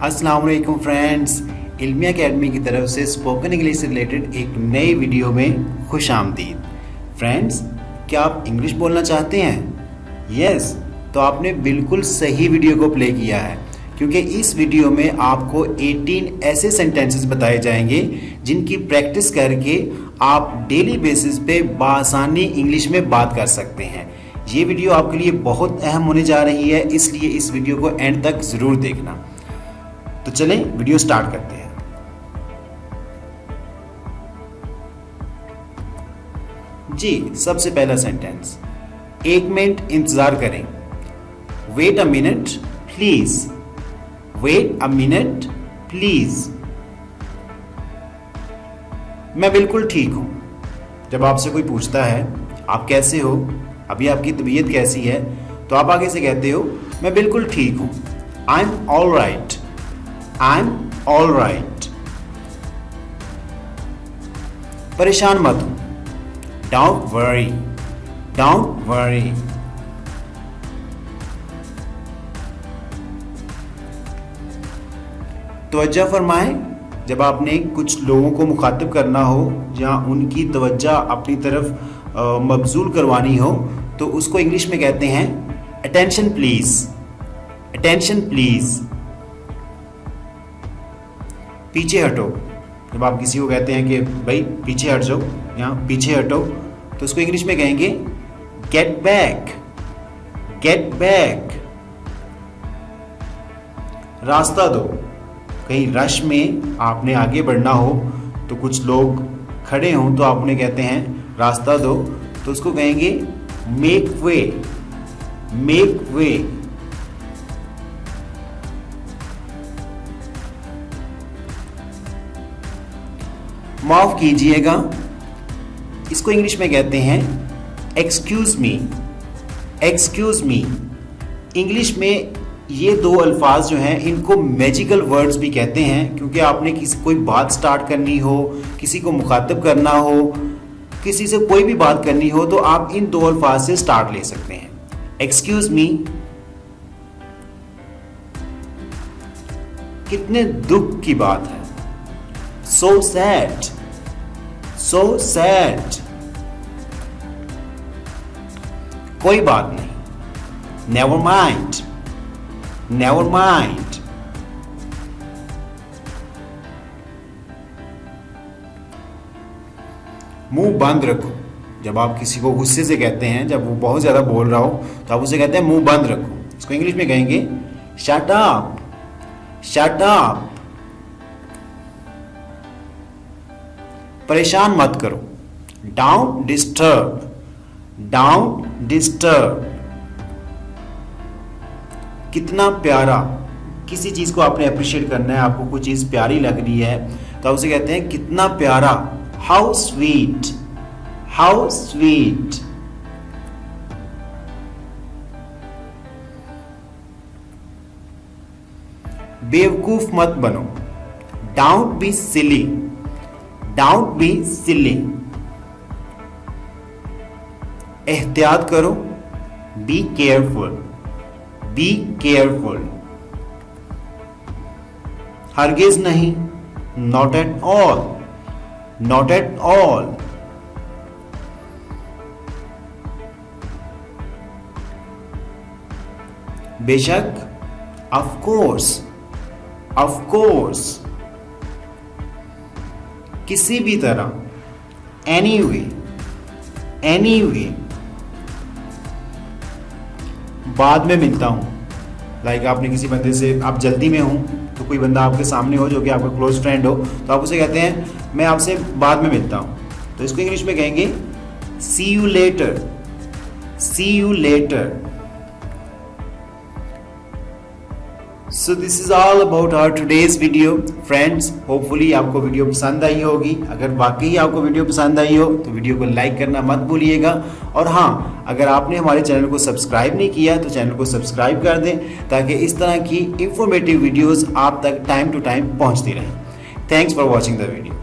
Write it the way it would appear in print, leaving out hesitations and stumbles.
अस्सलाम वालेकुम friends, इल्मिया academy की तरफ से स्पोकन इंग्लिश से रिलेटेड एक नई वीडियो में खुश आमदीद। फ्रेंड्स, क्या आप इंग्लिश बोलना चाहते हैं? यस, तो आपने बिल्कुल सही वीडियो को प्ले किया है, क्योंकि इस वीडियो में आपको 18 ऐसे सेंटेंसेस बताए जाएंगे जिनकी प्रैक्टिस करके आप डेली बेसिस पे बआसानी इंग्लिश में बात कर सकते हैं। ये वीडियो आपके लिए बहुत अहम होने जा रही है, इसलिए इस वीडियो को एंड तक ज़रूर देखना। तो चलें वीडियो स्टार्ट करते हैं। जी, सबसे पहला सेंटेंस, 1 मिनट इंतजार करें। Wait a minute please. Wait a minute please. मैं बिल्कुल ठीक हूं। जब आपसे कोई पूछता है आप कैसे हो, अभी आपकी तबीयत कैसी है, तो आप आगे से कहते हो मैं बिल्कुल ठीक हूं। I am all right. I am all right. परेशान मत हो। Don't worry. Don't worry. तवज्जो फरमाएं। जब आपने कुछ लोगों को मुखातिब करना हो, जहां उनकी तवज्जो अपनी तरफ मबजूल करवानी हो, तो उसको इंग्लिश में कहते हैं अटेंशन प्लीज। Attention please. पीछे हटो। जब आप किसी को कहते हैं कि भाई पीछे हट जाओ, यहाँ पीछे हटो, तो उसको इंग्लिश में कहेंगे गेट बैक। Get back. रास्ता दो। कहीं रश में आपने आगे बढ़ना हो, तो कुछ लोग खड़े हों तो आपने कहते हैं रास्ता दो, तो उसको कहेंगे मेक वे। Make way. माफ कीजिएगा, इसको इंग्लिश में कहते हैं excuse me. Excuse me. English में ये दो अल्फाज जो हैं, इनको मैजिकल वर्ड्स भी कहते हैं, क्योंकि आपने किसी कोई बात स्टार्ट करनी हो, किसी को मुखातिब करना हो, किसी से कोई भी बात करनी हो, तो आप इन दो अल्फाज से स्टार्ट ले सकते हैं। Excuse me. कितने दुख की बात है। So sad. So sad. कोई बात नहीं। Never mind. Never mind. मुंह बंद रखो। जब आप किसी को गुस्से से कहते हैं, जब वो बहुत ज्यादा बोल रहा हो, तो आप उसे कहते हैं मुंह बंद रखो। इसको इंग्लिश में कहेंगे शट अप। Shut up. परेशान मत करो। Don't disturb. Don't disturb. कितना प्यारा। किसी चीज को आपने अप्रिशिएट करना है, आपको कोई चीज प्यारी लग रही है, तो आप उसे कहते हैं कितना प्यारा। How sweet. How sweet. बेवकूफ मत बनो। Don't be silly. Don't be silly. एहतियात करो। Be careful. Be careful. हरगिज नहीं। Not at all. Not at all. बेशक। Of course. Of course. किसी भी तरह। एनीवे। एनीवे। बाद में मिलता हूं। लाइक आपने किसी बंदे से, आप जल्दी में हूं, तो कोई बंदा आपके सामने हो जो कि आपका क्लोज फ्रेंड हो, तो आप उसे कहते हैं मैं आपसे बाद में मिलता हूं, तो इसको इंग्लिश में कहेंगे see you later. See you later. So this is all about our today's video. Friends, hopefully आपको वीडियो पसंद आई होगी। अगर वाकई आपको वीडियो पसंद आई हो, तो वीडियो को लाइक करना मत भूलिएगा। और हाँ, अगर आपने हमारे चैनल को सब्सक्राइब नहीं किया, तो चैनल को सब्सक्राइब कर दें, ताकि इस तरह की इंफॉर्मेटिव वीडियोस आप तक टाइम टू टाइम पहुंचती रहें। Thanks for watching the video.